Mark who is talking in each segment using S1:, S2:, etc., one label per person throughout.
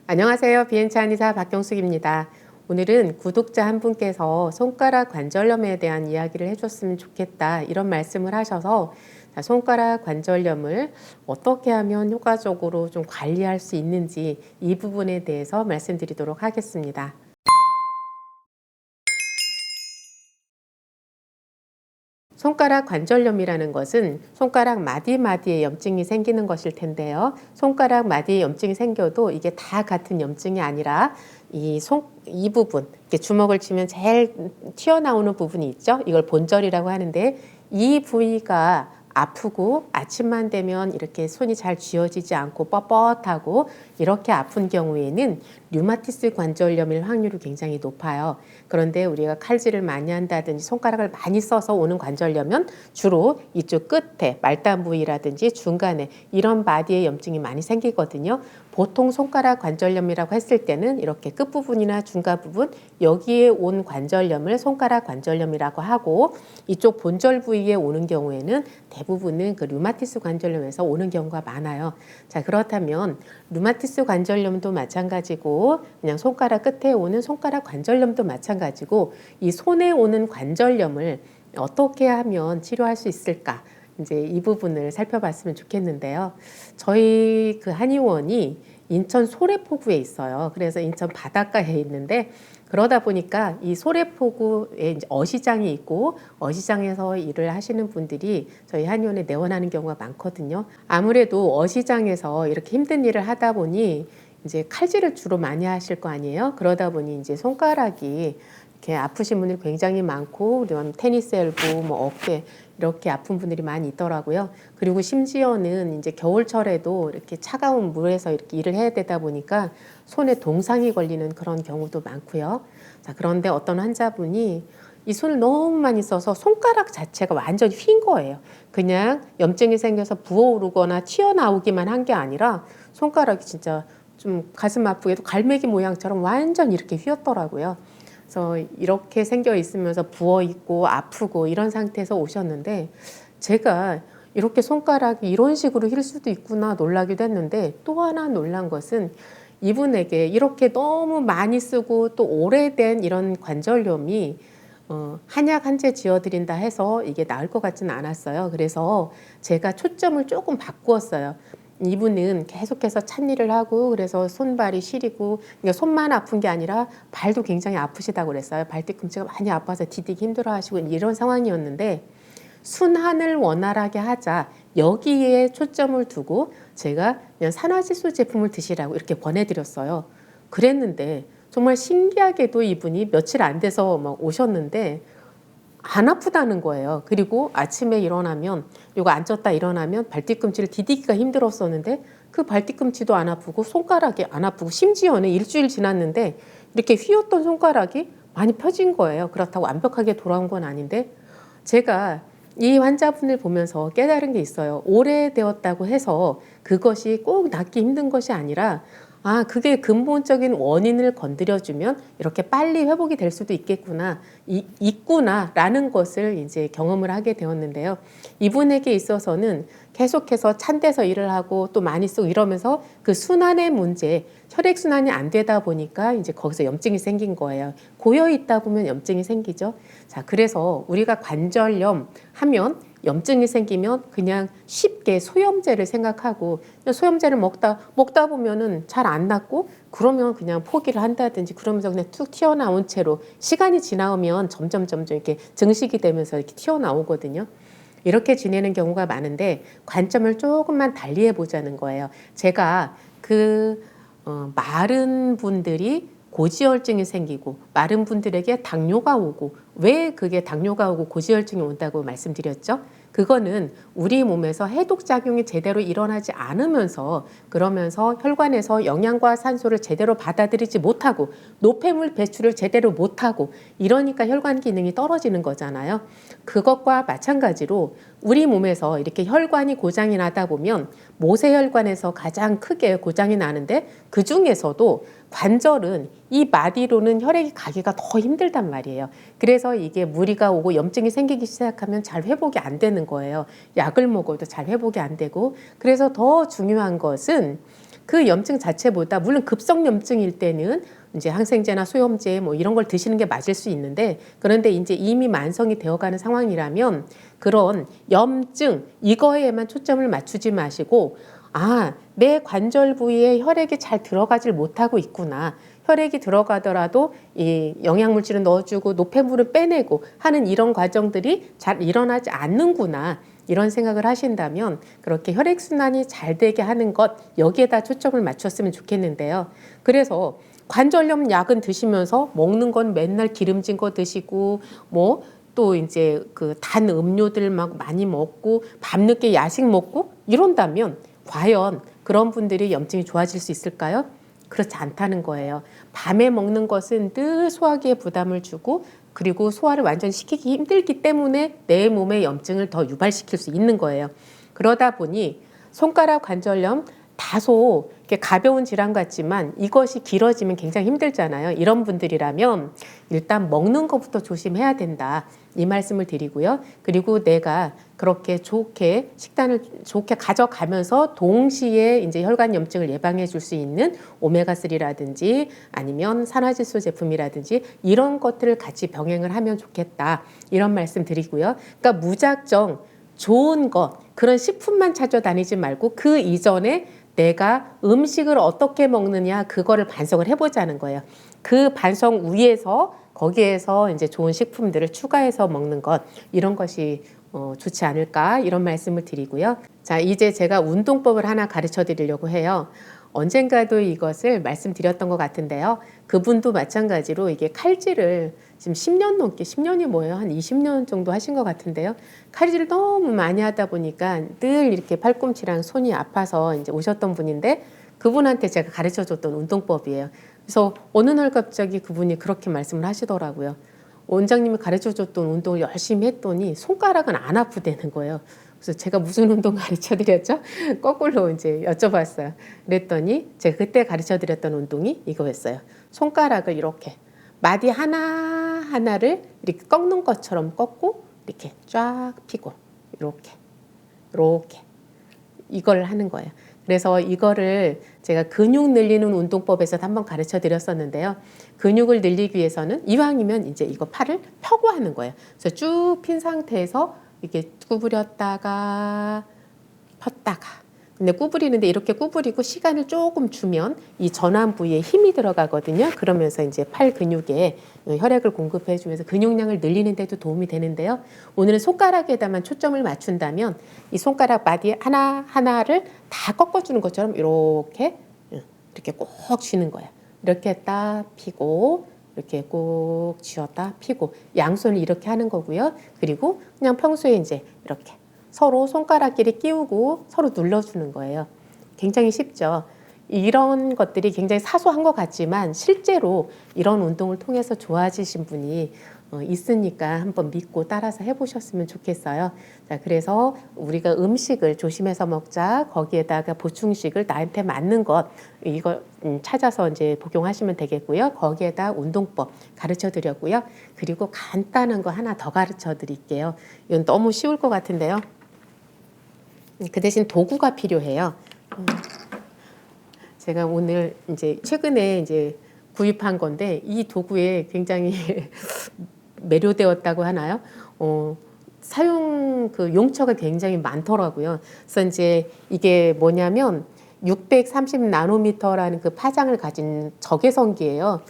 S1: 안녕하세요. 비엔차 한의사 박경숙입니다. 오늘은 구독자 한 분께서 손가락 관절염에 대한 이야기를 해줬으면 좋겠다 이런 말씀을 하셔서 손가락 관절염을 어떻게 하면 효과적으로 좀 관리할 수 있는지 이 부분에 대해서 말씀드리도록 하겠습니다. 손가락 관절염이라는 것은 손가락 마디마디에 염증이 생기는 것일 텐데요. 손가락 마디에 염증이 생겨도 이게 다 같은 염증이 아니라 이 부분, 이렇게 주먹을 치면 제일 튀어나오는 부분이 있죠. 이걸 본절이라고 하는데 이 부위가 아프고 아침만 되면 이렇게 손이 잘 쥐어지지 않고 뻣뻣하고 이렇게 아픈 경우에는 류마티스 관절염일 확률이 굉장히 높아요. 그런데 우리가 칼질을 많이 한다든지 손가락을 많이 써서 오는 관절염은 주로 이쪽 끝에 말단 부위라든지 중간에 이런 마디에 염증이 많이 생기거든요. 보통 손가락 관절염이라고 했을 때는 이렇게 끝부분이나 중간 부분 여기에 온 관절염을 손가락 관절염이라고 하고 이쪽 본절 부위에 오는 경우에는 대부분은 그 류마티스 관절염에서 오는 경우가 많아요. 자, 그렇다면 류마티스 관절염도 마찬가지고 그냥 손가락 끝에 오는 손가락 관절염도 마찬가지고 이 손에 오는 관절염을 어떻게 하면 치료할 수 있을까? 이제 이 부분을 살펴봤으면 좋겠는데요. 저희 그 한의원이 인천 소래포구에 있어요. 그래서 인천 바닷가에 있는데 그러다 보니까 이 소래포구에 이제 어시장이 있고 어시장에서 일을 하시는 분들이 저희 한의원에 내원하는 경우가 많거든요. 아무래도 어시장에서 이렇게 힘든 일을 하다 보니 이제 칼질을 주로 많이 하실 거 아니에요. 그러다 보니 이제 손가락이 이렇게 아프신 분들이 굉장히 많고, 테니스 엘보, 뭐 어깨 이렇게 아픈 분들이 많이 있더라고요. 그리고 심지어는 이제 겨울철에도 이렇게 차가운 물에서 이렇게 일을 해야 되다 보니까 손에 동상이 걸리는 그런 경우도 많고요. 자, 그런데 어떤 환자분이 이 손을 너무 많이 써서 손가락 자체가 완전히 휜 거예요. 그냥 염증이 생겨서 부어오르거나 튀어나오기만 한 게 아니라 손가락이 진짜 좀 가슴 아프게도 갈매기 모양처럼 완전 이렇게 휘었더라고요. 그래서 이렇게 생겨 있으면서 부어 있고 아프고 이런 상태에서 오셨는데 제가 이렇게 손가락이 이런 식으로 휠 수도 있구나 놀라기도 했는데 또 하나 놀란 것은 이분에게 이렇게 너무 많이 쓰고 또 오래된 이런 관절염이 한약 한 제 지어드린다 해서 이게 나을 것 같지는 않았어요. 그래서 제가 초점을 조금 바꾸었어요. 이분은 계속해서 찬일을 하고 그래서 손발이 시리고 그러니까 손만 아픈 게 아니라 발도 굉장히 아프시다고 그랬어요. 발뒤꿈치가 많이 아파서 디디기 힘들어 하시고 이런 상황이었는데 순환을 원활하게 하자 여기에 초점을 두고 제가 그냥 산화질소 제품을 드시라고 이렇게 권해드렸어요. 그랬는데 정말 신기하게도 이분이 며칠 안 돼서 막 오셨는데 안 아프다는 거예요. 그리고 아침에 일어나면 이거 앉았다 일어나면 발뒤꿈치를 디디기가 힘들었었는데 그 발뒤꿈치도 안 아프고 손가락이 안 아프고 심지어는 일주일 지났는데 이렇게 휘었던 손가락이 많이 펴진 거예요. 그렇다고 완벽하게 돌아온 건 아닌데 제가 이 환자분을 보면서 깨달은 게 있어요. 오래되었다고 해서 그것이 꼭 낫기 힘든 것이 아니라 그게 근본적인 원인을 건드려주면 이렇게 빨리 회복이 될 수도 있겠구나, 있구나라는 것을 이제 경험을 하게 되었는데요. 이분에게 있어서는 계속해서 찬 데서 일을 하고 또 많이 쓰고 이러면서 그 순환의 문제, 혈액순환이 안 되다 보니까 이제 거기서 염증이 생긴 거예요. 고여 있다 보면 염증이 생기죠. 자, 그래서 우리가 관절염 하면 염증이 생기면 그냥 쉽게 소염제를 생각하고 소염제를 먹다 보면은 잘 안 낫고 그러면 그냥 포기를 한다든지 그러면서 그냥 툭 튀어나온 채로 시간이 지나면 점점 이렇게 증식이 되면서 이렇게 튀어나오거든요. 이렇게 지내는 경우가 많은데 관점을 조금만 달리 해보자는 거예요. 제가 마른 분들이 고지혈증이 생기고 마른 분들에게 당뇨가 오고 왜 그게 당뇨가 오고 고지혈증이 온다고 말씀드렸죠? 그거는 우리 몸에서 해독작용이 제대로 일어나지 않으면서 그러면서 혈관에서 영양과 산소를 제대로 받아들이지 못하고 노폐물 배출을 제대로 못하고 이러니까 혈관 기능이 떨어지는 거잖아요. 그것과 마찬가지로 우리 몸에서 이렇게 혈관이 고장이 나다 보면 모세혈관에서 가장 크게 고장이 나는데 그 중에서도 관절은 이 마디로는 혈액이 가기가 더 힘들단 말이에요. 그래서 이게 무리가 오고 염증이 생기기 시작하면 잘 회복이 안 되는 거예요. 약을 먹어도 잘 회복이 안 되고. 그래서 더 중요한 것은 그 염증 자체보다 물론 급성 염증일 때는 이제 항생제나 수염제 뭐 이런 걸 드시는 게 맞을 수 있는데 그런데 이제 이미 만성이 되어가는 상황이라면 그런 염증 이거에만 초점을 맞추지 마시고 내 관절 부위에 혈액이 잘 들어가질 못하고 있구나. 혈액이 들어가더라도 이 영양물질을 넣어주고 노폐물을 빼내고 하는 이런 과정들이 잘 일어나지 않는구나. 이런 생각을 하신다면 그렇게 혈액순환이 잘 되게 하는 것 여기에다 초점을 맞췄으면 좋겠는데요. 그래서 관절염 약은 드시면서 먹는 건 맨날 기름진 거 드시고 뭐 또 이제 그 단 음료들 막 많이 먹고 밤늦게 야식 먹고 이런다면 과연 그런 분들이 염증이 좋아질 수 있을까요? 그렇지 않다는 거예요. 밤에 먹는 것은 늘 소화기에 부담을 주고 그리고 소화를 완전히 시키기 힘들기 때문에 내 몸에 염증을 더 유발시킬 수 있는 거예요. 그러다 보니 손가락 관절염 다소 이렇게 가벼운 질환 같지만 이것이 길어지면 굉장히 힘들잖아요. 이런 분들이라면 일단 먹는 것부터 조심해야 된다. 이 말씀을 드리고요. 그리고 내가 그렇게 좋게 식단을 좋게 가져가면서 동시에 이제 혈관염증을 예방해 줄 수 있는 오메가3라든지 아니면 산화질소 제품이라든지 이런 것들을 같이 병행을 하면 좋겠다. 이런 말씀 드리고요. 그러니까 무작정 좋은 것, 그런 식품만 찾아다니지 말고 그 이전에 내가 음식을 어떻게 먹느냐 그거를 반성을 해보자는 거예요. 그 반성 위에서 거기에서 이제 좋은 식품들을 추가해서 먹는 것 이런 것이 좋지 않을까 이런 말씀을 드리고요. 자, 이제 제가 운동법을 하나 가르쳐 드리려고 해요. 언젠가도 이것을 말씀드렸던 것 같은데요. 그분도 마찬가지로 이게 칼질을 지금 10년 넘게 10년이 뭐예요? 한 20년 정도 하신 것 같은데요. 칼질을 너무 많이 하다 보니까 늘 이렇게 팔꿈치랑 손이 아파서 이제 오셨던 분인데 그분한테 제가 가르쳐 줬던 운동법이에요. 그래서 어느 날 갑자기 그분이 그렇게 말씀을 하시더라고요. 원장님이 가르쳐 줬던 운동을 열심히 했더니 손가락은 안 아프다는 거예요. 그래서 제가 무슨 운동 가르쳐 드렸죠? 거꾸로 이제 여쭤봤어요. 그랬더니 제가 그때 가르쳐 드렸던 운동이 이거였어요. 손가락을 이렇게 마디 하나하나를 이렇게 꺾는 것처럼 꺾고 이렇게 쫙 펴고 이렇게 이걸 하는 거예요. 그래서 이거를 제가 근육 늘리는 운동법에서 한번 가르쳐 드렸었는데요. 근육을 늘리기 위해서는 이왕이면 이제 이거 팔을 펴고 하는 거예요. 그래서 쭉 핀 상태에서 이렇게 구부렸다가 폈다가 근데 구부리는데 이렇게 구부리고 시간을 조금 주면 이 전완 부위에 힘이 들어가거든요. 그러면서 이제 팔 근육에 혈액을 공급해 주면서 근육량을 늘리는 데도 도움이 되는데요. 오늘은 손가락에다만 초점을 맞춘다면 이 손가락 마디 하나하나를 다 꺾어주는 것처럼 이렇게 꼭 쥐는 거예요. 이렇게 딱 펴고 이렇게 꼭 쥐었다 펴고 양손을 이렇게 하는 거고요. 그리고 그냥 평소에 이제 이렇게 서로 손가락끼리 끼우고 서로 눌러주는 거예요. 굉장히 쉽죠. 이런 것들이 굉장히 사소한 것 같지만 실제로 이런 운동을 통해서 좋아지신 분이 있으니까 한번 믿고 따라서 해보셨으면 좋겠어요. 자, 그래서 우리가 음식을 조심해서 먹자. 거기에다가 보충식을 나한테 맞는 것 이거 찾아서 이제 복용하시면 되겠고요. 거기에다 운동법 가르쳐 드렸고요. 그리고 간단한 거 하나 더 가르쳐 드릴게요. 이건 너무 쉬울 것 같은데요. 그 대신 도구가 필요해요. 제가 오늘 이제 최근에 이제 구입한 건데 이 도구에 굉장히 매료되었다고 하나요? 사용 그 용처가 굉장히 많더라고요. 그래서 이제 이게 뭐냐면 630 나노미터라는 그 파장을 가진 적외선기예요.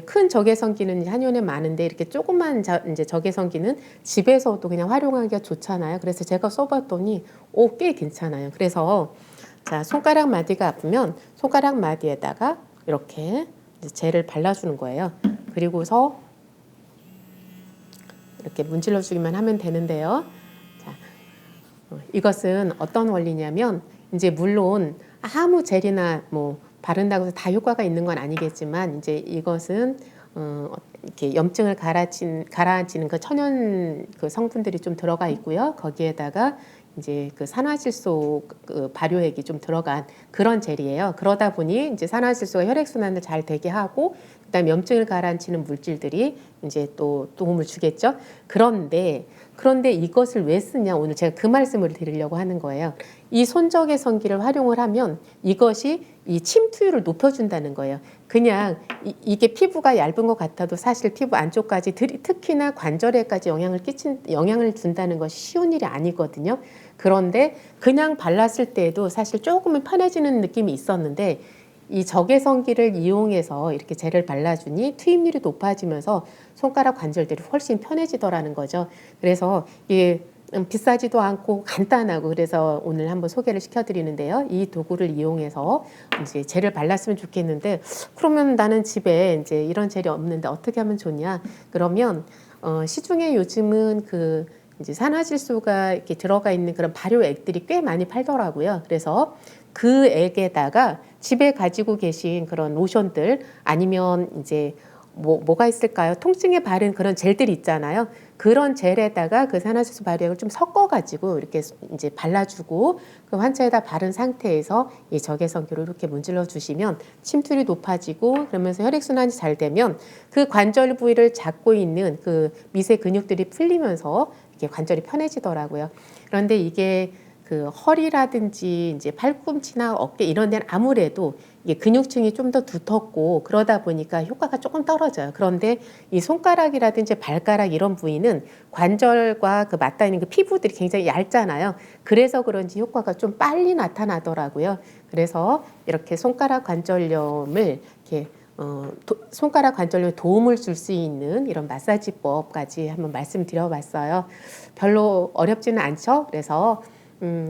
S1: 큰 적외선기는 한의원에 많은데 이렇게 조그만 이제 적외선기는 집에서도 그냥 활용하기가 좋잖아요. 그래서 제가 써봤더니 꽤 괜찮아요. 그래서 자, 손가락 마디가 아프면 손가락 마디에다가 이렇게 젤을 발라주는 거예요. 그리고서 이렇게 문질러 주기만 하면 되는데요. 자, 이것은 어떤 원리냐면 이제 물론 아무 젤이나 뭐 바른다고 해서 다 효과가 있는 건 아니겠지만 이제 이것은 이렇게 염증을 가라앉히는 그 천연 그 성분들이 좀 들어가 있고요. 거기에다가 이제 그 산화질소 그 발효액이 좀 들어간 그런 젤이에요. 그러다 보니 이제 산화질소가 혈액순환을 잘 되게 하고 그다음 염증을 가라앉히는 물질들이 이제 또 도움을 주겠죠. 그런데 그런데 이것을 왜 쓰냐? 오늘 제가 그 말씀을 드리려고 하는 거예요. 이 손적외선기를 활용을 하면 이것이 이 침투율을 높여준다는 거예요. 그냥 이게 피부가 얇은 것 같아도 사실 피부 안쪽까지 특히나 관절에까지 영향을 준다는 것이 쉬운 일이 아니거든요. 그런데 그냥 발랐을 때에도 사실 조금은 편해지는 느낌이 있었는데 이 적외선기를 이용해서 이렇게 젤을 발라주니 투입률이 높아지면서 손가락 관절들이 훨씬 편해지더라는 거죠. 그래서 이게 비싸지도 않고 간단하고 그래서 오늘 한번 소개를 시켜드리는데요. 이 도구를 이용해서 이제 젤을 발랐으면 좋겠는데 그러면 나는 집에 이제 이런 젤이 없는데 어떻게 하면 좋냐? 그러면 시중에 요즘은 그 이제 산화질소가 이렇게 들어가 있는 그런 발효액들이 꽤 많이 팔더라고요. 그래서 그 액에다가 집에 가지고 계신 그런 로션들 아니면 이제 뭐가 있을까요? 통증에 바른 그런 젤들이 있잖아요. 그런 젤에다가 그 산화질소 발효액을 좀 섞어가지고 이렇게 이제 발라주고 그 환자에다 바른 상태에서 이 적외선기로 이렇게 문질러 주시면 침투율이 높아지고 그러면서 혈액순환이 잘 되면 그 관절 부위를 잡고 있는 그 미세 근육들이 풀리면서 이렇게 관절이 편해지더라고요. 그런데 이게 그 허리라든지 이제 팔꿈치나 어깨 이런 데는 아무래도 이게 근육층이 좀 더 두텁고 그러다 보니까 효과가 조금 떨어져요. 그런데 이 손가락이라든지 발가락 이런 부위는 관절과 그 맞닿아 있는 그 피부들이 굉장히 얇잖아요. 그래서 그런지 효과가 좀 빨리 나타나더라고요. 그래서 이렇게 손가락 관절염을 이렇게 손가락 관절염에 도움을 줄 수 있는 이런 마사지법까지 한번 말씀드려봤어요. 별로 어렵지는 않죠. 그래서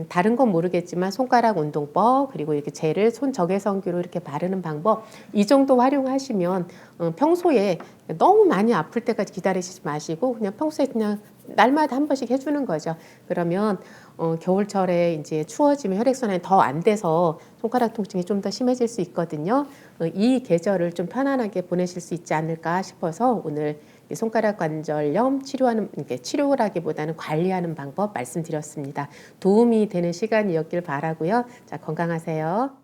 S1: 다른 건 모르겠지만 손가락 운동법 그리고 이렇게 젤을 손 적외선기로 이렇게 바르는 방법 이 정도 활용하시면 평소에 너무 많이 아플 때까지 기다리시지 마시고 그냥 평소에 그냥 날마다 한 번씩 해주는 거죠. 그러면 겨울철에 이제 추워지면 혈액순환이 더 안 돼서 손가락 통증이 좀 더 심해질 수 있거든요. 이 계절을 좀 편안하게 보내실 수 있지 않을까 싶어서 오늘 손가락 관절염 치료라기보다는 관리하는 방법 말씀드렸습니다. 도움이 되는 시간이었길 바라고요. 자, 건강하세요.